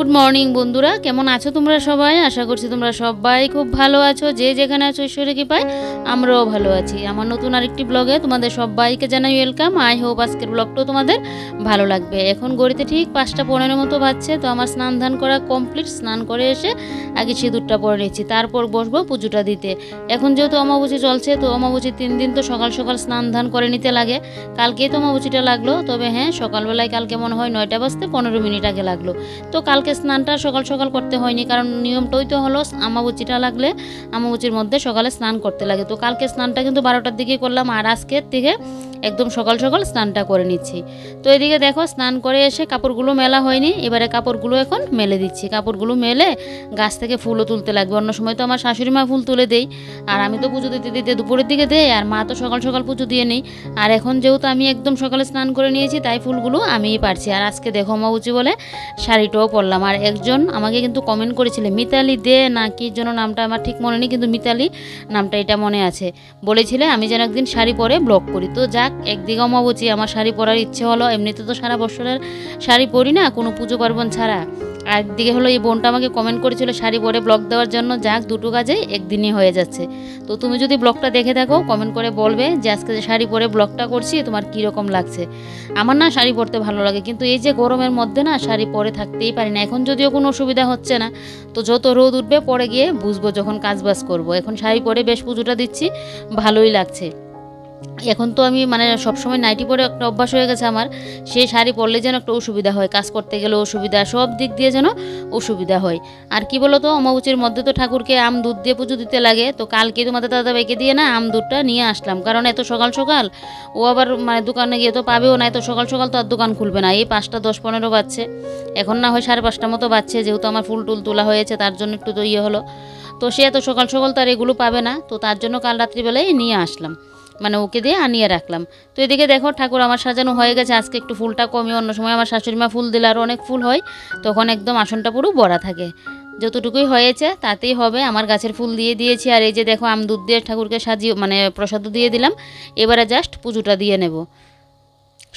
Good morning বন্ধুরা, কেমন আছো তোমরা সবাই? আশা করছি তোমরা সবাই খুব ভালো আছো। যে যেখানে আছো ঈশ্বরের কৃপায় আমরাও ভালো আছি। আমার নতুন আরেকটি ব্লগে তোমাদের সবাইকে জানাই ওয়েলকাম। আই হোপ আজকের ব্লগটাও তোমাদের ভালো লাগবে। এখন গড়িতে ঠিক 5:15 মতো বাজছে। তো আমার স্নান ধান করা কমপ্লিট। স্নান করে এসে আগে সিঁদুরটা পরে নিচ্ছি, তারপর বসবো পুজোটা দিতে। এখন যেহেতু অমাবস্যা চলছে, তো অমাবস্যার 3 দিন তো সকাল সকাল স্নান ধান করে নিতে লাগে। কালকেই তো অমাবস্যাটা লাগলো, তবে হ্যাঁ সকালবেলায় কালকে মনে হয় 9টা বাজতে 15 মিনিট আগে লাগলো। তো কালকে স্নানটা সকাল সকাল করতে হয়নি, কারণ নিয়মটাই তো হলো অমাবস্যাটা লাগলে অমাবস্যার মধ্যে সকালে স্নান করতে লাগে। তো কালকে স্নানটা কিন্তু 12টার দিকে করলাম, আর আজকের থেকে একদম সকাল সকাল স্নানটা করে নিচ্ছি। তো এদিকে দেখো স্নান করে এসে কাপড়গুলো মেলা হয়নি, এবারে কাপড়গুলো এখন মেলে দিচ্ছি। কাপড়গুলো মেলে গাছ থেকে ফুলও তুলতে লাগবে। অন্য সময় তো আমার শাশুড়ি মা ফুল তুলে দেই, আর আমি তো পুজো দিতে দিতে দুপুরের দিকে দেই, আর মা তো সকাল সকাল পুজো দিয়ে নেই। আর এখন যেহেতু আমি একদম সকালে স্নান করে নিয়েছি, তাই ফুলগুলো আমিই পারছি। আর আজকে দেখো অমাবস্যা বলে শাড়িটাও পরলাম। আর একজন আমাকে কিন্তু কমেন্ট করেছিল মিতালি দে না কি যেন নামটা, আমার ঠিক মনে নেই, কিন্তু মিতালি নামটা এটা মনে আছে। বলেছিলে আমি যেন একদিন শাড়ি পরে ব্লগ করি। তো যাক, একদিকে অমাবস্যা আমার শাড়ি পরার ইচ্ছে হলো। এমনিতে তো সারা বছরের শাড়ি পরি না কোনো পুজো পার্বণ ছাড়া। আর একদিকে হলো এই বোনটা আমাকে কমেন্ট করেছিল শাড়ি পরে ব্লগ দেওয়ার জন্য। যাক, দুটো কাজেই একদিনই হয়ে যাচ্ছে। তো তুমি যদি ব্লগটা দেখে থাকো কমেন্ট করে বলবে যে আজকে যে শাড়ি পরে ব্লগটা করছি তোমার কীরকম লাগছে। আমার না শাড়ি পরতে ভালো লাগে, কিন্তু এই যে গরমের মধ্যে না শাড়ি পরে থাকতেই পারি না। এখন যদিও কোনো অসুবিধা হচ্ছে না, তো যত রোদ উঠবে পরে গিয়ে বুঝবো যখন কাজবাজ করব। এখন শাড়ি পরে বেশ পুজোটা দিচ্ছি, ভালোই লাগছে। এখন তো আমি মানে সবসময় নাইটি পরে একটা অভ্যাস হয়ে গেছে আমার। সেই শাড়ি পরলে যেন একটা অসুবিধা হয়, কাজ করতে গেলে অসুবিধা, সব দিক দিয়ে যেন অসুবিধা হয়। আর কি বলো তো, অমাবস্যার মধ্যে তো ঠাকুরকে আম দুধ দিয়ে পুজো দিতে লাগে। তো কালকে তোমাদের দাদাভাইকে দিয়ে না আম দুধটা নিয়ে আসলাম, কারণ এত সকাল সকাল ও আবার মানে দোকানে গিয়ে তো পাবেও না। এত সকাল সকাল তো আর দোকান খুলবে না। এই 5টা 10-15 বাজছে, এখন না হয় 5:30 মতো বাজছে। যেহেতু আমার ফুল টুল তোলা হয়েছে তার জন্য একটু তো ইয়ে হলো। তো সে এত সকাল সকাল তার এগুলো পাবে না, তো তার জন্য কাল রাত্রিবেলায় নিয়ে আসলাম, মানে ওকে দিয়ে আনিয়ে রাখলাম। তো এদিকে দেখো ঠাকুর আমার সাজানো হয়ে গেছে। আজকে একটু ফুলটা কমই, অন্য সময় আমার শাশুড়ি মা ফুল দিলে আরও অনেক ফুল হয়, তখন একদম আসনটা পুরো ভরা থাকে। যতটুকুই হয়েছে তাতেই হবে। আমার গাছের ফুল দিয়ে দিয়েছি। আর এই যে দেখো আম দুধ দিয়ে ঠাকুরকে সাজিয়ে মানে প্রসাদ দিয়ে দিলাম। এবারে জাস্ট পুজোটা দিয়ে নেব।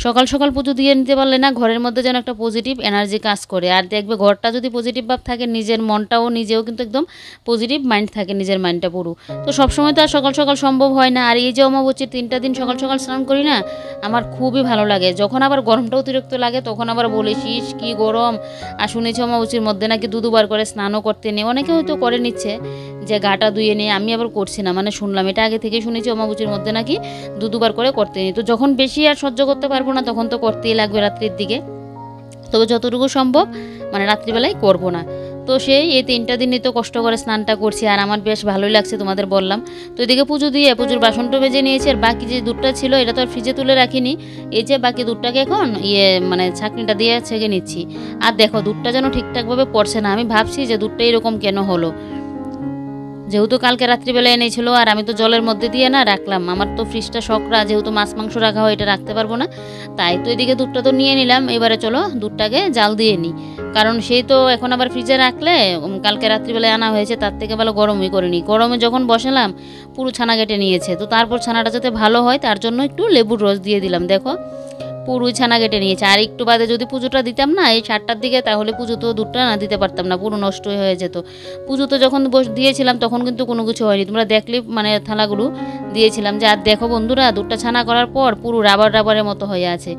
সকাল সকাল পুজো দিয়ে নিতে পারলে না ঘরের মধ্যে যেন একটা পজিটিভ এনার্জি কাজ করে। আর দেখবে ঘরটা যদি পজিটিভ ভাব থাকে, নিজের মনটাও নিজেও কিন্তু একদম পজিটিভ মাইন্ড থাকে, নিজের মাইন্ডটা পুরো। তো সবসময় তো আর সকাল সকাল সম্ভব হয় না। আর এই যে অমাবস্যার 3টা দিন সকাল সকাল স্নান করি না, আমার খুবই ভালো লাগে। যখন আবার গরমটা অতিরিক্ত লাগে তখন আবার বলেছিস কি গরম। আর শুনেছি অমাবস্যার মধ্যে নাকি 2 বার করে স্নানও করতে নেই। অনেকে হয়তো করে নিচ্ছে যে গাটা ধুয়ে নিয়ে, আমি আবার করছি না, মানে শুনলাম এটা আগে থেকে শুনেছি অমাবস্যার মধ্যে নাকি 2 বার করে করতে নেই। তো যখন বেশি আর সহ্য করতে পারবো না তখন তো করতেই লাগবে রাত্রির দিকে, তবে যতটুকু সম্ভব মানে রাত্রিবেলায় করবো না। তো সেই এই 3টা দিনই তো কষ্ট করে স্নানটা করছি, আর আমার বেশ ভালোই লাগছে তোমাদের বললাম। তো এদিকে পুজো দিয়ে পুজোর বাসনটা বেজে নিয়েছি। আর বাকি যে দুধটা ছিল এটা তো আর ফ্রিজে তুলে রাখিনি। এই যে বাকি দুধটাকে এখন মানে ছাঁকনিটা দিয়ে ছেঁকে নিচ্ছি। আর দেখো দুধটা যেন ঠিকঠাকভাবে পড়ছে না। আমি ভাবছি যে দুধটা এরকম কেন হলো। যেহেতু কালকে রাত্রিবেলা এনেছিল, আর আমি তো জলের মধ্যে দিয়ে না রাখলাম। আমার তো ফ্রিজটা শকরা, যেহেতু মাছ মাংস রাখা হয় এটা রাখতে পারবো না। তাই তো এদিকে দুধটা তো নিয়ে নিলাম। এবারে চলো দুধটাকে জাল দিয়ে নিই, কারণ সেই তো এখন আবার ফ্রিজে রাখলে কালকে রাত্রিবেলায় আনা হয়েছে, তার থেকে ভালো গরমই করে নিই। গরমে যখন বসালাম পুরো ছানা কেটে নিয়েছে। তো তারপর ছানাটা যাতে ভালো হয় তার জন্য একটু লেবুর রস দিয়ে দিলাম। দেখো পুরোই ছানা কেটে নিয়েছে। আর একটু বাদে যদি পুজোটা দিতাম না এই 7টার দিকে, তাহলে পুজো তো দুধটা না দিতে পারতাম না, পুরো নষ্ট হয়ে যেত। পুজো তো যখন দিয়েছিলাম তখন কিন্তু কোনো কিছু হয়নি, তোমরা দেখলে মানে থালাগুলো দিয়েছিলাম। যে আর দেখো বন্ধুরা দুধটা ছানা করার পর পুরো রাবার রাবারের মতো হয়ে আছে।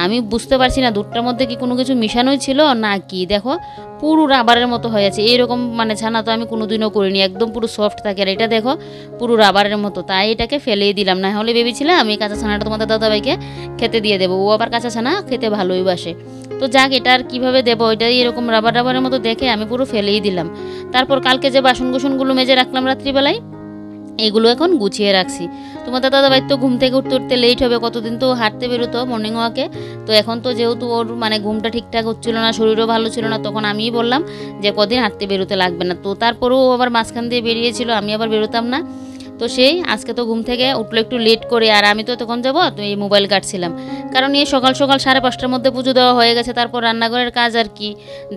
আমি বুঝতে পারছি না দুধটার মধ্যে কি কোনো কিছু মিশানোই ছিল না কি। দেখো পুরো রাবারের মতো হয়ে আছে। এইরকম মানে ছানা তো আমি কোনোদিনও করিনি, একদম পুরো সফট থাকে। আর এটা দেখো পুরো রাবারের মতো, তাই এটাকে ফেলেই দিলাম। না হলে ভেবেছিলাম আমি কাঁচা ছানাটা তোমাদের দাদাভাইকে খেতে দিয়ে দেবো, ও আবার কাঁচা ছানা খেতে ভালোই বাসে। তো যাক, এটা আর কীভাবে দেবো, এটাই এরকম রাবার রাবারের মতো দেখে আমি পুরো ফেলেই দিলাম। তারপর কালকে যে বাসন কুসনগুলো মেজে রাখলাম রাত্রিবেলায়, এগুলো এখন গুছিয়ে রাখছি। তোমাদের দাদাভাই তো ঘুম থেকে উঠতে উঠতে লেট হবে, কতদিন তো হাঁটতে বেরোতো মর্নিং ওয়াকে। তো এখন তো যেহেতু ওর মানে ঘুমটা ঠিকঠাক হচ্ছিল না, শরীরও ভালো ছিল না, তখন আমিই বললাম যে কদিন হাঁটতে বেরোতে লাগবে না। তো তারপরেও ও আবার মাঝখান দিয়ে বেরিয়েছিল, আমি আবার বেরোতাম না। তো সেই আজকে তো ঘুম থেকে উঠলো একটু লেট করে, আর আমি তো তখন যাবো তো এই মোবাইল কাটছিলাম, কারণ এই সকাল সকাল 5:30টার মধ্যে পুজো দেওয়া হয়ে গেছে। তারপর রান্নাঘরের কাজ আর কি,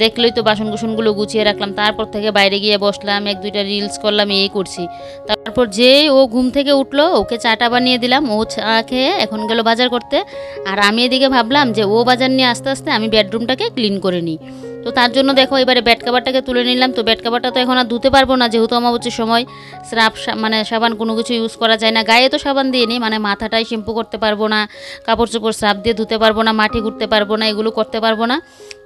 দেখলেই তো বাসন কুসনগুলো গুছিয়ে রাখলাম, তারপর থেকে বাইরে গিয়ে বসলাম, 1-2টা রিলস করলাম, এই করছি। তারপর যেই ও ঘুম থেকে উঠলো ওকে চাটা বানিয়ে দিলাম, ও চা খেয়ে এখন গেল বাজার করতে। আর আমি এদিকে ভাবলাম যে ও বাজার নিয়ে আস্তে আস্তে আমি বেডরুমটাকে ক্লিন করে নিই। তো তার জন্য দেখো এবারে বেড কাভারটাকে তুলে নিলাম। তো বেড কাভারটা তো এখন আর ধুতে পারবো না, যেহেতু অমাবস্যার সময় স্রাব মানে সাবান কোনো কিছু ইউজ করা যায় না, গায়ে তো সাবান দিয়ে নিই, মানে মাথাটাই শ্যাম্পু করতে পারবো না, কাপড় চোপড় স্রাব দিয়ে ধুতে পারবো না, মাটি ঘুরতে পারবো না, এগুলো করতে পারবো না।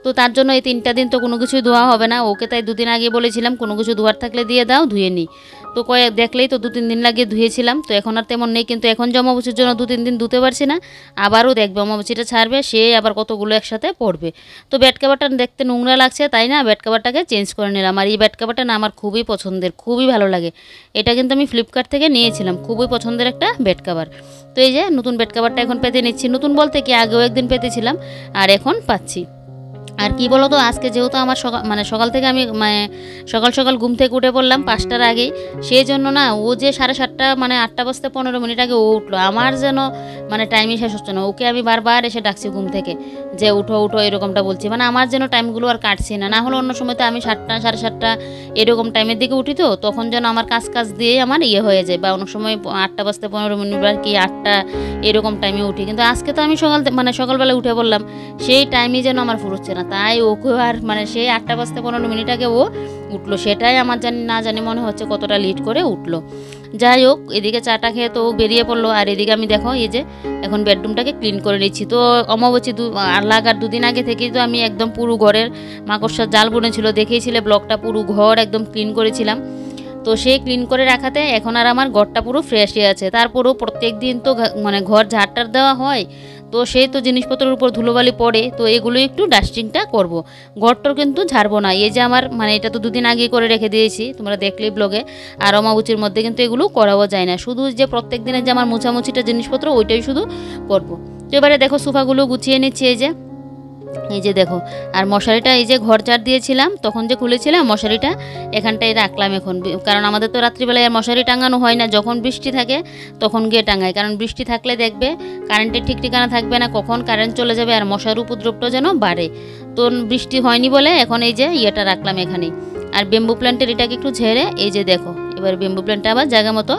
তো তার জন্য এই 3টা দিন তো কোনো কিছুই ধোয়া হবে না। ওকে তাই 2 দিন আগে বলেছিলাম কোনো কিছু ধোয়ার থাকলে দিয়ে দাও, ধুয়ে নিই। তো দেখলেই তো 2-3 দিন লাগিয়ে ধুয়েছিলাম, তো এখন আর তেমন নেই। কিন্তু এখন যে অমাবস্যার জন্য 2-3 দিন ধুতে পারছি না, আবারও দেখবে অমাবস্যাটা ছাড়বে, সে আবার কতগুলো একসাথে পড়বে। তো বেড কাভারটা দেখতে নোংরা লাগছে, তাই না বেড কাভারটাকে চেঞ্জ করে নিলাম। আর এই বেড কাভারটা না আমার খুবই পছন্দের, খুবই ভালো লাগে। এটা কিন্তু আমি ফ্লিপকার্ট থেকে নিয়েছিলাম, খুবই পছন্দের একটা বেড কাভার। তো এই যে নতুন বেড কাভারটা এখন পেতে নিচ্ছি, নতুন বলতে কি আগেও একদিন পেতেছিলাম আর এখন পাচ্ছি। আর কি বলো তো, আজকে যেহেতু আমার সকাল থেকে আমি সকাল সকাল ঘুম থেকে উঠে পড়লাম 5টার আগেই, সেই জন্য না ও যে 7:30 মানে 8টা বাজতে 15 মিনিট আগে ও উঠলো, আমার যেন টাইমই শেষ হচ্ছে না। ওকে আমি বারবার এসে ডাকছি ঘুম থেকে যে উঠো উঠো এরকমটা বলছি, আমার যেন টাইমগুলো আর কাটছি না। হলে অন্য সময় তো আমি 7টা 7:30 এরকম টাইমের দিকে উঠি, তো তখন যেন আমার কাজ দিয়ে আমার হয়ে যায়, বা অনেক সময় 8টা বাজতে 15 মিনিট বা কি 8টা এরকম টাইমে উঠি। কিন্তু আজকে তো আমি সকালবেলা উঠে পড়লাম, সেই টাইমই যেন আমার ফুরোচ্ছে না। তাই ওকে আর সেই 8টা বাজতে 15 মিনিট আগে ও উঠলো, সেটাই আমার জানি মনে হচ্ছে কতটা লেট করে উঠলো। যাই হোক, এদিকে চাটা খেয়ে তো বেরিয়ে পড়লো, আর এদিকে আমি দেখো এই যে এখন বেডরুমটাকে ক্লিন করে নিচ্ছি। তো অমাবস্যা লাগার 2 দিন আগে থেকেই তো আমি একদম পুরো ঘরের মাকড়সার জাল বুনেছিল, দেখেইছিলে ব্লগটা, পুরো ঘর একদম ক্লিন করেছিলাম। তো সেই ক্লিন করে রাখাতে এখন আর আমার ঘরটা পুরো ফ্রেশই আছে। তারপরেও প্রত্যেক দিন তো ঘর ঝাড়টার দেওয়া হয়, তো সেই তো জিনিসপত্রের উপর ধুলোবালি পড়ে, তো এগুলো একটু ডাস্টিংটা করব। ঘরটার কিন্তু ঝাড়বো না, এই যে আমার এটা তো 2 দিন আগে করে রেখে দিয়েছি, তোমরা দেখলেই ব্লগে। আর অমাবস্যার মধ্যে কিন্তু এগুলো করাও যায় না, শুধু যে প্রত্যেক দিনের যে আমার মোছামুছিটা জিনিসপত্র ওইটাই শুধু করব। তো এবারে দেখো সোফাগুলো গুছিয়ে নিচ্ছি, এই যে দেখো। আর মশারিটা এই যে ঘর ঝাড় দিয়েছিলাম তখন যে খুলেছিলাম মশারিটা এখানটায় রাখলাম এখন, কারণ আমাদের তো রাত্রিবেলায় আর মশারি টাঙানো হয় না, যখন বৃষ্টি থাকে তখন গিয়ে টাঙাই। কারণ বৃষ্টি থাকলে দেখবে কারেন্টের ঠিক ঠিকানা থাকবে না, কখন কারেন্ট চলে যাবে, আর মশার উপদ্রবটা যেন বাড়ে। তো বৃষ্টি হয়নি বলে এখন এই যে রাখলাম এখানেই। আর বেম্বু প্ল্যান্টের এটাকে একটু ঝেড়ে এই যে দেখো এবার বেম্বু প্ল্যান্টটা আবার জায়গা মতো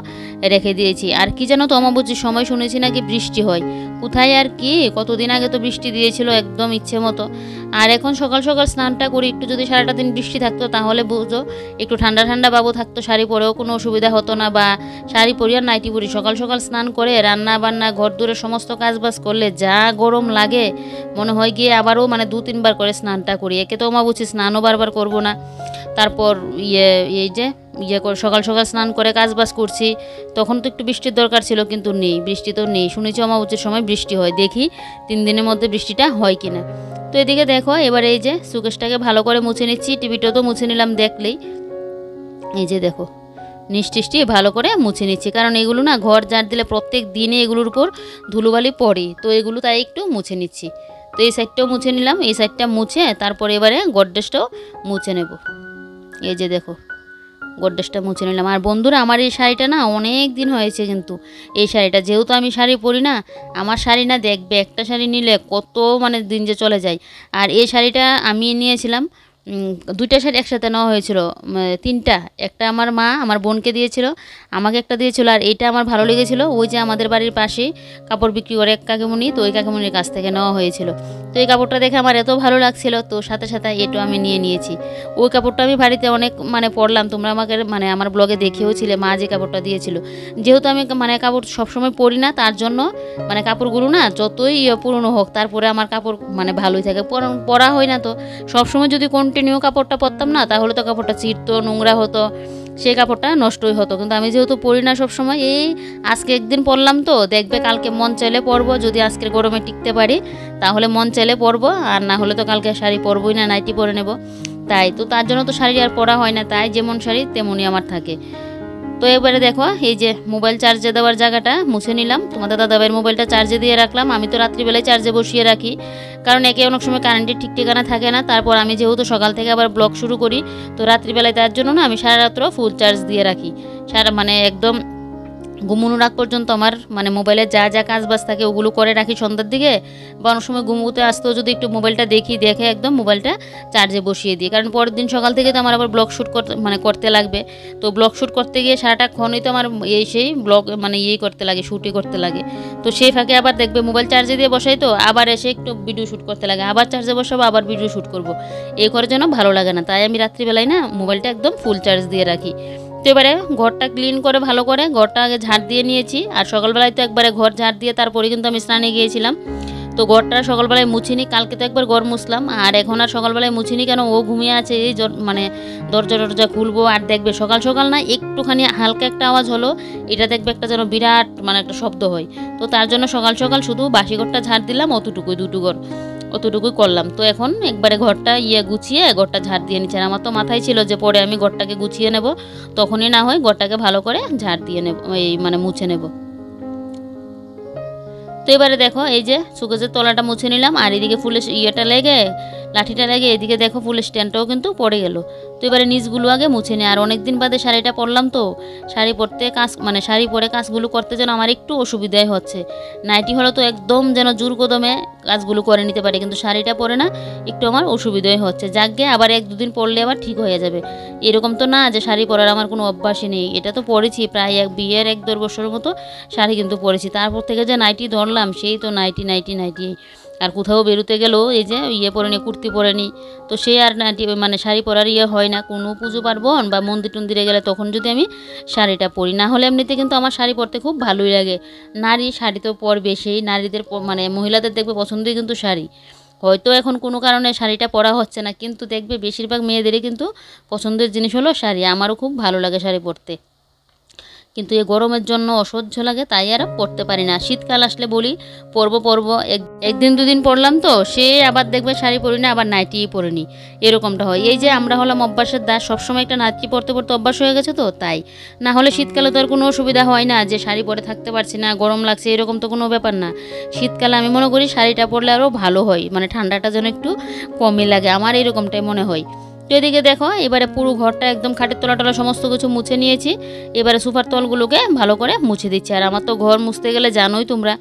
রেখে দিয়েছি। আর কি জানো তো, অমাবস্যার সময় শুনেছি নাকি বৃষ্টি হয়, কোথায় আর কি, কতদিন আগে তো বৃষ্টি দিয়েছিল একদম ইচ্ছে মতো। আর এখন সকাল সকাল স্নানটা করি, একটু যদি সারাটা দিন বৃষ্টি থাকতো তাহলে বুঝো একটু ঠান্ডা ঠান্ডা বাবু থাকতো, শাড়ি পরেও কোনো অসুবিধা হতো না, বা শাড়ি পরি আর নাইটি পরি। সকাল সকাল স্নান করে রান্না বান্না ঘর দূরে সমস্ত কাজবাজ করলে যা গরম লাগে, মনে হয় গিয়ে আবারও 2-3 বার করে স্নানটা করি। একে তো অমাবস্যা স্নানও বারবার করবো না। তারপর এই যে করে সকাল সকাল স্নান করে কাজবাজ করছি, তখন তো একটু বৃষ্টির দরকার ছিল, কিন্তু নেই, বৃষ্টি তো নেই। শুনেছি অমাবস্যার সময় বৃষ্টি হয়, দেখি 3 দিনের মধ্যে বৃষ্টিটা হয় কিনা। তো এদিকে দেখো এবার এই যে সুকেশটাকে ভালো করে মুছে নিচ্ছি, টিভিটাও তো মুছে নিলাম দেখলেই। এই যে দেখো নিষ্টিষ্টি ভালো করে মুছে নিচ্ছি, কারণ এগুলো না ঘর ঝাড় দিলে প্রত্যেক দিনে এগুলোর উপর ধুলোবালি পড়ে, তো এগুলো তাই একটু মুছে নিচ্ছি। তো এই সাইডটাও মুছে নিলাম, এই সাইডটা মুছে তারপরে এবারে গডরেজটাও মুছে নেব। এই যে দেখো গডরেজটা মুছে নিলাম। আর বন্ধুরা, আমার এই শাড়িটা না অনেক দিন হয়েছে, কিন্তু এই শাড়িটা যেহেতু আমি শাড়ি পরি না, আমার শাড়ি না দেখবে একটা শাড়ি নিলে কত দিন যে চলে যায়। আর এই শাড়িটা আমি নিয়েছিলাম, 2টা শাড়ি একসাথে নেওয়া হয়েছিল, 3টা। একটা আমার মা আমার বোনকে দিয়েছিল, আমাকে একটা দিয়েছিল, আর এইটা আমার ভালো লেগেছিল, ওই যে আমাদের বাড়ির পাশেই কাপড় বিক্রি করে এক কাকিমুনি, তো ওই কাকিমুনির কাছ থেকে নেওয়া হয়েছিল। তো এই কাপড়টা দেখে আমার এত ভালো লাগছিল, তো সাথে সাথে এটাও আমি নিয়ে নিয়েছি। ওই কাপড়টা আমি বাড়িতে অনেক পরলাম, তোমরা আমাকে আমার ব্লগে দেখেওছিলে মা যে কাপড়টা দিয়েছিল। যেহেতু আমি কাপড় সবসময় পরি না, তার জন্য কাপড়গুলো না যতই পুরনো হোক তারপরে আমার কাপড় ভালোই থাকে, পরা হয় না। তো সবসময় যদি কন্টিনিউ কাপড়টা পরতাম না, তাহলে তো কাপড়টা চিরতো, নোংরা হতো, সেই কাপড়টা নষ্টই হতো। কিন্তু আমি যেহেতু পরি না সবসময়, এই আজকে একদিন পরলাম, তো দেখবে কালকে মন চাইলে পরবো, যদি আজকের গরমে টিকতে পারি তাহলে মন চাইলে পরবো, আর না হলে তো কালকে শাড়ি পরবোই না, নাইটি পরে নেব। তার জন্য তো শাড়ি আর পরা হয় না, তাই যেমন শাড়ি তেমনই আমার থাকে। তো এবারে দেখো এই যে মোবাইল চার্জে দেওয়ার জায়গাটা মুছে নিলাম, তোমাদের দাদাভাইয়ের মোবাইলটা চার্জে দিয়ে রাখলাম। আমি তো রাত্রিবেলায় চার্জে বসিয়ে রাখি, কারণ একে অনেক সময় কারেন্টের ঠিক ঠিকানা থাকে না। তারপর আমি যেহেতু সকাল থেকে আবার ব্লগ শুরু করি, তো রাত্রিবেলায় তার জন্য না আমি সারা রাত্র ফুল চার্জ দিয়ে রাখি, একদম ঘুমানোর আগ পর্যন্ত আমার মানে মোবাইলে যা যা কাজ বাজ থাকে ওগুলো করে রাখি সন্ধ্যার দিকে, বা অনেক সময় ঘুমোতে আসতেও যদি একটু মোবাইলটা দেখে একদম মোবাইলটা চার্জে বসিয়ে দিই, কারণ পরের দিন সকাল থেকে তো আমার আবার ব্লগ শ্যুট করতে লাগবে। তো ব্লগ শ্যুট করতে গিয়ে সারাটাক্ষণই তো আমার সেই ব্লগ মানে করতে লাগে, শ্যুটই করতে লাগে। তো সেই ফাঁকে আবার দেখবে মোবাইল চার্জে দিয়ে বসাই, তো আবার এসে একটু ভিডিও শ্যুট করতে লাগে, আবার চার্জে বসাবো, আবার ভিডিও শ্যুট করবো, এই করে যেন ভালো লাগে না। তাই আমি রাত্রিবেলায় না মোবাইলটা একদম ফুল চার্জ দিয়ে রাখি। তো এবারে ঘরটা ক্লিন করে ভালো করে ঘরটা আগে ঝাড় দিয়ে নিয়েছি, আর সকালবেলায় তো একবারে ঘর ঝাড় দিয়ে তারপরে কিন্তু আমি স্নানে গিয়েছিলাম। তো ঘরটা সকালবেলায় মুছিনি, কালকে তো একবার ঘর মুছলাম, আর এখন আর সকালবেলায় মুছিনি, কেন ও ঘুমিয়ে আছে। এই মানে দরজা টরজা খুলবো, আর দেখবে সকাল সকাল না একটুখানি হালকা একটা আওয়াজ হলো, এটা দেখবে একটা যেন বিরাট মানে একটা শব্দ হয়। তো তার জন্য সকাল সকাল শুধু বাসি ঘরটা ঝাড় দিলাম, অতটুকুই, দুটো ঘর অতটুকুই করলাম। তো এখন একবারে ঘরটা গুছিয়ে ঘরটা ঝাড় দিয়ে নিচ্ছে। আর আমার তো মাথায় ছিল যে পরে আমি ঘরটাকে গুছিয়ে নেব, তখনই না হয় ঘরটাকে ভালো করে ঝাড় দিয়ে নেব, মানে মুছে নেব। তো এবারে দেখো এই যে সুকেজের তলাটা মুছে নিলাম, আর এদিকে ফুলের লাঠিটা লেগে এদিকে দেখো ফুলের স্ট্যান্ডটাও কিন্তু পড়ে গেল। তো এবারে নিচগুলো আগে মুছে নিই। আর অনেক দিন বাদে শাড়িটা পরলাম, তো শাড়ি পরতে মানে শাড়ি পরে কাজগুলো করতে যেন আমার একটু অসুবিধাই হচ্ছে। নাইটি হলে তো একদম যেন জোর কদমে কাজগুলো করে নিতে পারি, কিন্তু শাড়িটা পরে না একটু আমার অসুবিধাই হচ্ছে। যাকে আবার 1-2 দিন পরলে আবার ঠিক হয়ে যাবে, এরকম তো না যে শাড়ি পরার আমার কোনো অভ্যাসই নেই। এটা তো পরেছি প্রায় বিয়ের 1-1.5 বছরের মতো শাড়ি কিন্তু পরেছি, তারপর থেকে যে নাইটি ধরলাম সেই তো নাইটি। আর কোথাও বেরোতে গেলেও এই যে পরে নি, কুর্তি পরে নি, তো সে আর নাইটি মানে শাড়ি পরার হয় না। কোনো পুজো পার্বণ বা মন্দির টন্দিরে গেলে তখন যদি আমি শাড়িটা পরি, না হলে এমনিতে কিন্তু আমার শাড়ি পরতে খুব ভালোই লাগে। নারী শাড়ি তো পরবে, সেই নারীদের মানে মহিলাদের দেখবে পছন্দই কিন্তু শাড়ি। হয়তো এখন কোনো কারণে শাড়িটা পরা হচ্ছে না, কিন্তু দেখবে বেশিরভাগ মেয়েদেরই কিন্তু পছন্দের জিনিস হলো শাড়ি। আমারও খুব ভালো লাগে শাড়ি পরতে, কিন্তু এই গরমের জন্য অসহ্য লাগে, তাই আর পরতে পারি না। শীতকাল আসলে বলি পরবো, একদিন দুদিন পরলাম, তো সে আবার দেখবে শাড়ি পরি না, আবার নাইটিই পরে নি, এরকমটা হয়। এই যে আমরা হলাম অভ্যাসের দাস, সবসময় একটা নাইটি পরতে অভ্যাস হয়ে গেছে, তো তাই। না হলে শীতকালে তো আর কোনো অসুবিধা হয় না যে শাড়ি পরে থাকতে পারছি না, গরম লাগছে, এরকম তো কোনো ব্যাপার না। শীতকালে আমি মনে করি শাড়িটা পরলে আরও ভালো হয়, মানে ঠান্ডাটা যেন একটু কমই লাগে, আমার এরকমটাই মনে হয়। তো এদিকে দেখো এবারে পুরো ঘরটা একদম খাটের তলা সমস্ত কিছু মুছে নিয়েছি। এবারে সোফার তলগুলোকে ভালো করে মুছে দিচ্ছি। আর আমার তো ঘর মুছতে গেলে জানোই তোমরা,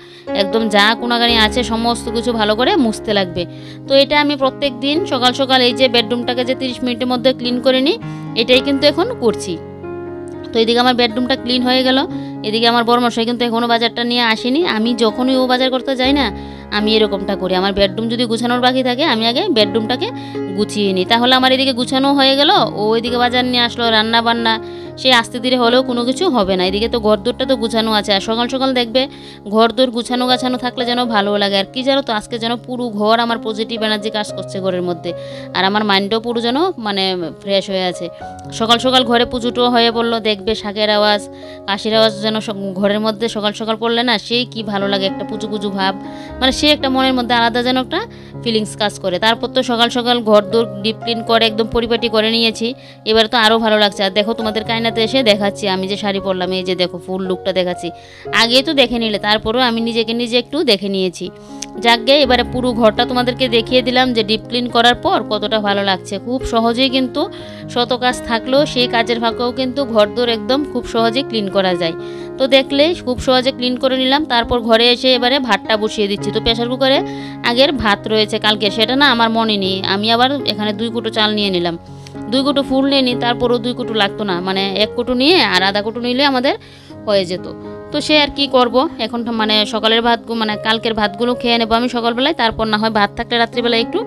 একদম যা কোনাগানি আছে সমস্ত কিছু ভালো করে মুছতে লাগবে। তো এটা আমি প্রত্যেক দিন সকাল সকাল এই যে বেডরুমটাকে যে 30 মিনিটের মধ্যে ক্লিন করে নিই, এটাই কিন্তু এখন করছি। তো এদিকে আমার বেডরুমটা ক্লিন হয়ে গেল। এদিকে আমার বড়মশাই কিন্তু এখনও বাজারটা নিয়ে আসেনি। আমি যখনই ও বাজার করতে যাই না, আমি এরকমটা করি। আমার বেডরুম যদি গুছানোর বাকি থাকে, আমি আগে বেডরুমটাকে গুছিয়ে নিই, তাহলে আমার এদিকে গুছানো হয়ে গেল, ও এদিকে বাজার নিয়ে আসলো, রান্না বান্না সেই আস্তে ধীরে হলেও কোনো কিছু হবে না। এদিকে তো ঘরদোরটা তো গুছানো আছে, আর সকাল সকাল দেখবে ঘরদোর গুছানো গাছানো থাকলে যেন ভালো লাগে। আর কি জানো তো, আজকে যেন পুরো ঘর আমার পজিটিভ এনার্জি কাজ করছে ঘরের মধ্যে, আর আমার মাইন্ডও পুরো যেন মানে ফ্রেশ হয়ে আছে। সকাল সকাল ঘরে পুজোটো হয়ে পড়লো, দেখবে শাকের আওয়াজ, কাশির আওয়াজ যেন ঘরের মধ্যে সকাল সকাল পড়লে না সেই কি ভালো লাগে, একটা পুজো পুজো ভাব, মানে সে একটা মনের মধ্যে আলাদা যেন একটা ফিলিংস কাজ করে। তারপর তো সকাল সকাল ঘর দোর ডিপ ক্লিন করে একদম পরিপাটি করে নিয়েছি। এবার তো আরও ভালো লাগছে। আর দেখো তোমাদের কায়নাতে এসে দেখাচ্ছি আমি যে শাড়ি পরলাম, এই যে দেখো ফুল লুকটা দেখাচ্ছি। আগে তো দেখে নিলে, তারপরেও আমি নিজেকে নিজে একটু দেখে নিয়েছি। যাকগে এবারে পুরো ঘরটা তোমাদেরকে দেখিয়ে দিলাম যে ডিপ ক্লিন করার পর কতটা ভালো লাগছে। খুব সহজেই কিন্তু শত কাজ থাকলেও সেই কাজের ফাঁকেও কিন্তু ঘরদোর একদম খুব সহজে ক্লিন করা যায়। তো দেখলে খুব সহজে ক্লিন করে নিলাম। তারপর ঘরে এসে এবারে ভাতটা বসিয়ে দিচ্ছি। তো প্রেসার কুকারে আগের ভাত রয়েছে কালকে, সেটা না আমার মনে নেই, আমি আবার এখানে 2 কুটো চাল নিয়ে নিলাম। 2 কুটো ফুল নিয়ে নিই, তারপরও 2 কুটো লাগতো না, মানে 1 কুটো নিয়ে আর আধা কুটো নিলে আমাদের হয়ে যেত। তো সে আর কি করব, এখন মানে সকালের ভাত মানে কালকের ভাতগুলো খেয়ে নেবো আমি সকালবেলায়, তারপর না হয় ভাত থাকলে রাত্রিবেলায় একটু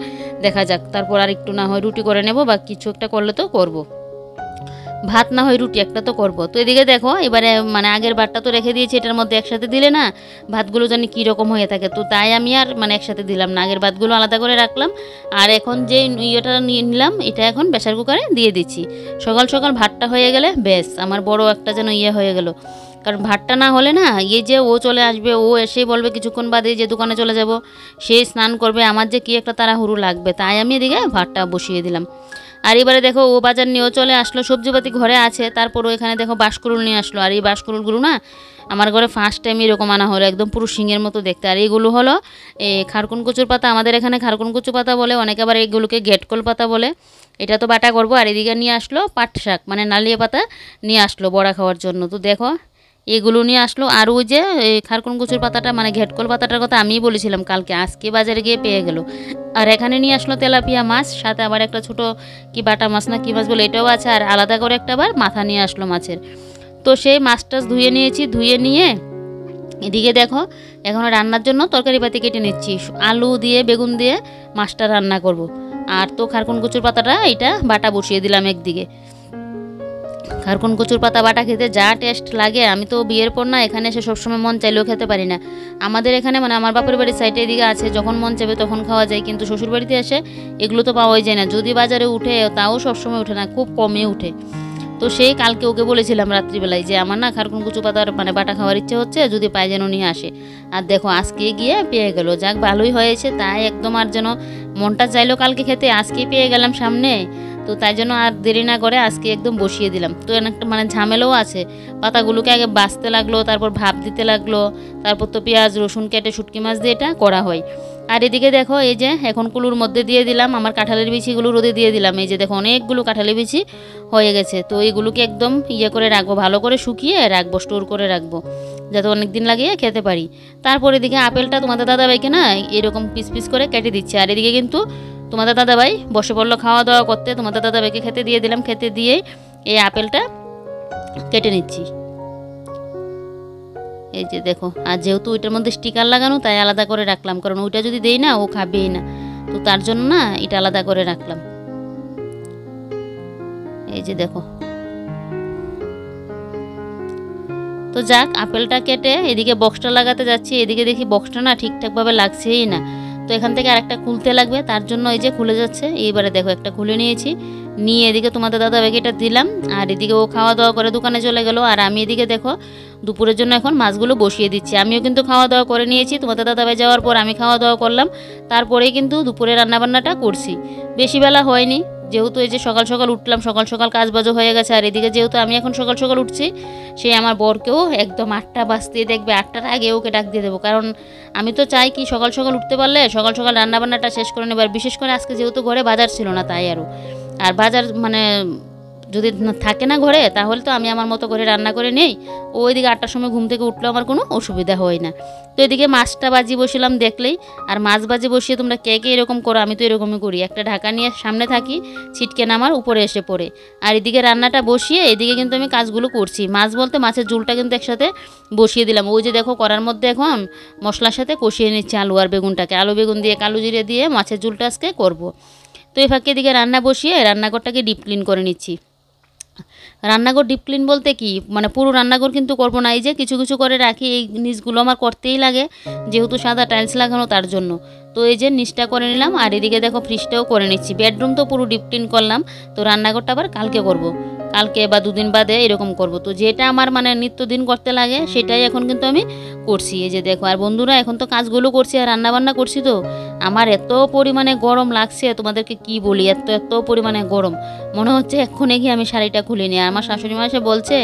দেখা যাক, তারপর আর একটু না হয় রুটি করে নেব, বা কিছু একটা করলে তো করব, ভাত না হয় রুটি একটা তো করব। তো এদিকে দেখো এবারে মানে আগের ভাতটা তো রেখে দিয়েছি, এটার মধ্যে একসাথে দিলে না ভাতগুলো জানি কীরকম হয়ে থাকে, তো তাই আমি আর মানে একসাথে দিলাম না, আগের ভাতগুলো আলাদা করে রাখলাম। আর এখন যে ইয়েটা নিয়ে নিলাম, এটা এখন প্রেসার কুকারে দিয়ে দিচ্ছি। সকাল সকাল ভাতটা হয়ে গেলে বেশ আমার বড় একটা যেন হয়ে গেল। কারণ ভাতটা না হলে না যে ও চলে আসবে, ও এসেই বলবে কিছুক্ষণ বাদে যে দোকানে চলে যাব, সে স্নান করবে, আমার যে কী একটা তাড়াহুড়ো লাগবে, তাই আমি এদিকে ভাতটা বসিয়ে দিলাম। আর এবারে দেখো ও বাজার নিয়েও চলে আসলো, সবজিপাতি ঘরে আছে, তারপরও এখানে দেখো বাঁশকুড়ুল নিয়ে আসলো। আর এই বাঁশকুড়ুলগুলো না আমার ঘরে ফার্স্ট টাইম এরকম আনা হলো, একদম পুরো শিঙের মতো দেখতে। আর এইগুলো হলো খারকুন কচুর পাতা, আমাদের এখানে খারকুন কচু পাতা বলে, অনেকে আবার এইগুলোকে গেটকল পাতা বলে। এটা তো বাটা করবো। আর এদিকে নিয়ে আসলো পাট শাক, মানে নালিয়া পাতা নিয়ে আসলো বড়া খাওয়ার জন্য। তো দেখো এগুলো নিয়ে আসলো। আর ওই যে খারকুন কচুর পাতাটা মানে ঘেটকল পাতাটার কথা আমিই বলেছিলাম কালকে, আজকে বাজারে গিয়ে পেয়ে গেল। আর এখানে নিয়ে আসলো তেলাপিয়া মাছ, সাথে আবার একটা ছোট কি বাটা মাছ না কি মাছ বলে এটাও আছে, আর আলাদা করে একটা আবার মাথা নিয়ে আসলো মাছের। তো সেই মাছটা ধুয়ে নিয়েছি, ধুয়ে নিয়ে এদিকে দেখো এখন রান্নার জন্য তরকারি পাতি কেটে নিচ্ছি। আলু দিয়ে বেগুন দিয়ে মাছটা রান্না করব। আর তো খারকুন কচুর পাতাটা এটা বাটা বসিয়ে দিলাম একদিকে। খারকুন কচুর পাতা বাটা খেতে যা টেস্ট লাগে, আমি তো বিয়ের পর না এখানে এসে সবসময় মন চাইলেও খেতে পারি না। আমাদের এখানে মানে আমার বাপের বাড়ির সাইডে এদিকে আছে, যখন মন চাইবে তখন খাওয়া যায়, কিন্তু শ্বশুর বাড়িতে এসে এগুলো তো পাওয়াই যায় না। যদি বাজারে উঠে তাও সবসময় উঠে না, খুব কমই উঠে। তো সেই কালকে ওকে বলেছিলাম রাত্রিবেলায় যে আমার না খারকুন কচু পাতার মানে বাটা খাওয়ার ইচ্ছে হচ্ছে, যদি পাই যেন নিয়ে আসে। আর দেখো আজকে গিয়ে পেয়ে গেল, যাক ভালোই হয়েছে। তাই একদম আর যেন মনটা চাইলো কালকে খেতে, আজকেই পেয়ে গেলাম সামনে। তো তাই জন্য আর দেরি না করে আজকে একদম বসিয়ে দিলাম। তো একটা মানে ঝামেলাও আছে, পাতাগুলোকে আগে বাছতে লাগলো, তারপর ভাপ দিতে লাগলো, তারপর তো পেঁয়াজ রসুন কেটে শুটকি মাছ দিয়ে এটা করা হয়। আর এদিকে দেখো এই যে এখন কুলুর মধ্যে দিয়ে দিলাম আমার কাঁঠালের বিচিগুলো, রোদে দিয়ে দিলাম। এই যে দেখো অনেকগুলো কাঁঠালের বিচি হয়ে গেছে। তো এইগুলোকে একদম ইয়ে করে রাখবো, ভালো করে শুকিয়ে রাখবো, স্টোর করে রাখবো, যাতে অনেক দিন লাগিয়ে খেতে পারি। তারপর এদিকে আপেলটা তোমাদের দাদাভাইকে না এরকম পিস পিস করে কেটে দিচ্ছে। আর এদিকে কিন্তু তোমাদের দাদাভাই বসে পড়লো খাওয়া দাওয়া করতে। তোমাদের দাদাভাইকে খেতে দিয়ে দিলাম, খেতে দিয়ে এই আপেলটা কেটে নিচ্ছি। এই যে দেখো, আর যেহেতু ওইটার মধ্যে স্টিকার লাগানো তাই আলাদা করে রাখলাম, কারণ ওইটা যদি দেই না ও খাবেই না, তো তার জন্য না এটা আলাদা করে রাখলাম। এই যে দেখো, তো যাক আপেলটা কেটে এদিকে বক্সটা লাগাতে যাচ্ছি। এদিকে দেখি বক্সটা না ঠিকঠাকভাবে লাগছেই না, তো এখান থেকে আরেকটা খুলতে লাগবে, তার জন্য এই যে খুলে যাচ্ছে। এইবারে দেখো একটা খুলে নিয়েছি, নিয়ে এদিকে তোমাদের দাদাভাইকে এটা দিলাম। আর এদিকে ও খাওয়া দাওয়া করে দোকানে চলে গেল। আর আমি এদিকে দেখো দুপুরের জন্য এখন মাছগুলো বসিয়ে দিচ্ছি। আমিও কিন্তু খাওয়া দাওয়া করে নিয়েছি, তোমাদের দাদাভাই যাওয়ার পর আমি খাওয়া দাওয়া করলাম, তারপরেই কিন্তু দুপুরে রান্নাবান্নাটা করছি। বেশি বেলা হয়নি, যেহেতু এই যে সকাল সকাল উঠলাম, সকাল সকাল কাজ বাজও হয়ে গেছে। আর এদিকে যেহেতু আমি এখন সকাল সকাল উঠছি, সে আমার বরকেও একদম 8টা বাজতে দেখবে, 8টার আগে ওকে ডাক দিয়ে দেবো, কারণ আমি তো চাই কি সকাল সকাল উঠতে পারলে সকাল সকাল রান্নাবান্নাটা শেষ করে নেবার। বিশেষ করে আজকে যেহেতু ঘরে বাজার ছিল না, তাই আর বাজার মানে যদি থাকে না ঘরে, তাহলে তো আমি আমার মতো করে রান্না করে নেই। ও ওইদিকে 8টার সময় ঘুম থেকে উঠলেও আমার কোনো অসুবিধা হয় না। তো এদিকে মাছটা বাজি বসিলাম দেখলেই। আর মাছ বাজি বসিয়ে তোমরা কে কে এরকম করো, আমি তো এরকমই করি, একটা ঢাকা নিয়ে সামনে থাকি, ছিটকে নামার উপরে এসে পড়ে। আর এদিকে রান্নাটা বসিয়ে এদিকে কিন্তু আমি কাজগুলো করছি। মাছ বলতে মাছের ঝোলটা কিন্তু একসাথে বসিয়ে দিলাম। ওই যে দেখো করার মধ্যে এখন মশলার সাথে কষিয়ে নিচ্ছি আলু আর বেগুনটাকে, আলু বেগুন দিয়ে কালো জিরে দিয়ে মাছের ঝোলটা আজকে করবো। তো এই ফাঁকে এদিকে রান্না বসিয়ে রান্নাঘরটাকে ডিপ ক্লিন করে নিচ্ছি। রান্নাঘর ডিপ ক্লিন বলতে কি মানে পুরো রান্নাঘর কিন্তু করবো না, এই যে কিছু কিছু করে রাখি, এই নিচগুলো আমার করতেই লাগে, যেহেতু সাদা টাইলস লাগানো তার জন্য। তো এই যে নিচটা করে নিলাম। আর এদিকে দেখো ফ্রিজটাও করে নিচ্ছি। বেডরুম তো পুরো ডিপ ক্লিন করলাম, তো রান্নাঘরটা আবার কালকে করব, কালকে বা 2 দিন বাদে এরকম করব। তো যেটা আমার মানে নিত্যদিন করতে লাগে সেটাই এখন কিন্তু আমি করছি। এই যে দেখো, আর বন্ধুরা এখন তো কাজগুলো করছি আর রান্নাবান্না করছি, তো আমার এত পরিমাণে গরম লাগছে তোমাদেরকে কি বলি, এত এত পরিমাণে গরম, মনে হচ্ছে এক্ষুনি গিয়ে আমি শাড়িটা খুলে নিই। আমার শাশুড়ি মা এসে বলছে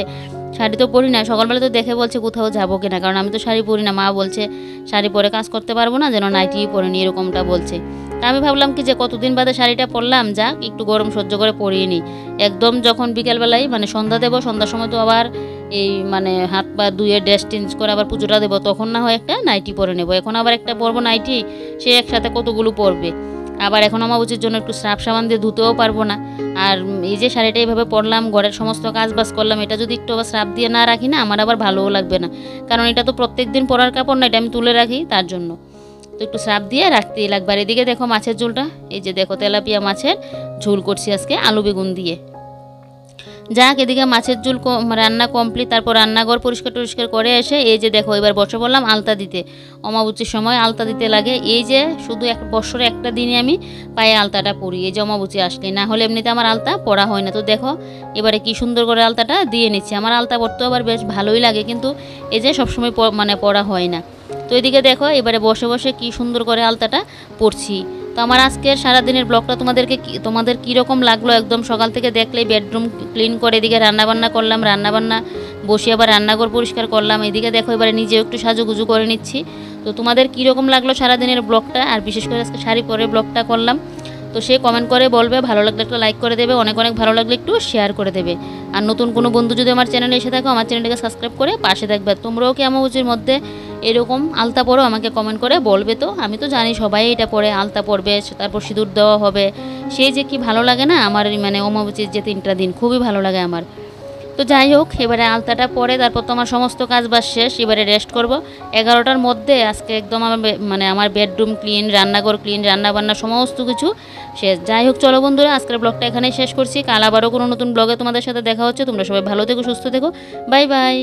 শাড়ি তো পরি না, সকালবেলা তো দেখে বলছে কোথাও যাবো কিনা, কারণ আমি তো শাড়ি পরি না। মা বলছে শাড়ি পরে কাজ করতে পারবো না, যেন নাইটি পরে নি, এরকমটা বলছে। তা আমি ভাবলাম কি যে কতদিন বাদে শাড়িটা পরলাম, যাক একটু গরম সহ্য করে পরিয়ে নিই। একদম যখন বিকেলবেলায় মানে সন্ধ্যা দেবো, সন্ধ্যার সময় তো আবার এই মানে হাত পা ধুয়ে ড্রেস চেঞ্জ করে আবার পুজোটা দেবো, তখন না হয় একটা নাইটি পরে নেবো। এখন আবার একটা পরবো নাইটি, সে একসাথে কতগুলো পরবে। আবার এখন অমাবস্যার জন্য একটু স্রাব সাবান দিয়ে ধুতেও পারবো না। আর এই যে শাড়িটা এইভাবে পরলাম, ঘরের সমস্ত কাজ বাজ করলাম, এটা যদি একটু আবার স্রাব দিয়ে না রাখি না, আমার আবার ভালোও লাগবে না, কারণ এটা তো প্রত্যেক দিন পরার কাপড় না, এটা আমি তুলে রাখি, তার জন্য তো একটু স্রাব দিয়ে রাখতেই লাগবে। আর এদিকে দেখো মাছের ঝোলটা, এই যে দেখো তেলাপিয়া মাছের ঝোল করছি আজকে আলু বেগুন দিয়ে। যাক এদিকে মাছের ঝোল রান্না কমপ্লিট। তারপর রান্নাঘর পরিষ্কার টরিষ্কার করে এসে এই যে দেখো এবার বসে পড়লাম আলতা দিতে। অমাবস্যার সময় আলতা দিতে লাগে, এই যে শুধু এক বছরে একটা দিনে আমি পায়ে আলতাটা পরি, এই যে অমাবস্যা আসলে, না হলে এমনিতে আমার আলতা পরা হয় না। তো দেখো এবারে কি সুন্দর করে আলতাটা দিয়ে নিচ্ছি। আমার আলতা পরতেও আবার বেশ ভালোই লাগে, কিন্তু এই যে সবসময় মানে পরা হয় না। তো এদিকে দেখো এবারে বসে বসে কি সুন্দর করে আলতাটা পরছি। তো আমার আজকের সারাদিনের ব্লগটা তোমাদের কীরকম লাগলো, একদম সকাল থেকে দেখলেই বেডরুম ক্লিন করে এদিকে রান্নাবান্না করলাম, রান্নাবান্না বসে আবার রান্নাঘর পরিষ্কার করলাম। এদিকে দেখো এবারে নিজেও একটু সাজুগুজু করে নিচ্ছি। তো তোমাদের কীরকম লাগলো সারাদিনের ব্লগটা, আর বিশেষ করে আজকে শাড়ি পরে ব্লগটা করলাম, তো সে কমেন্ট করে বলবে। ভালো লাগলে একটা লাইক করে দেবে, অনেক অনেক ভালো লাগলে একটু শেয়ার করে দেবে। আর নতুন কোনো বন্ধু যদি আমার চ্যানেলে এসে থাকো, আমার চ্যানেলটাকে সাবস্ক্রাইব করে পাশে থাকবে। তোমরাও কি অমাবস্যার মধ্যে এরকম আলতা পরো? আমাকে কমেন্ট করে বলবে। তো আমি তো জানি সবাই এটা পরে আলতা পরবে, তারপর সিঁদুর দেওয়া হবে, সেই যে কি ভালো লাগে না আমার, মানে অমাবস্যার যে 3টা দিন খুবই ভালো লাগে আমার। তো যাই হোক, এবারে আলতাটা পরে তারপর তো আমার সমস্ত কাজ বাজ শেষ, এবারে রেস্ট করব। 11টার মধ্যে আজকে একদম আমার মানে আমার বেডরুম ক্লিন, রান্নাঘর ক্লিন, রান্নাবান্না সমস্ত কিছু শেষ। যাই হোক চলো বন্ধুরা, আজকের ব্লগটা এখানেই শেষ করছি। কাল আবারও কোনো নতুন ব্লগে তোমাদের সাথে দেখা হচ্ছে। তোমরা সবাই ভালো থেকো, সুস্থ থেকো। Bye bye.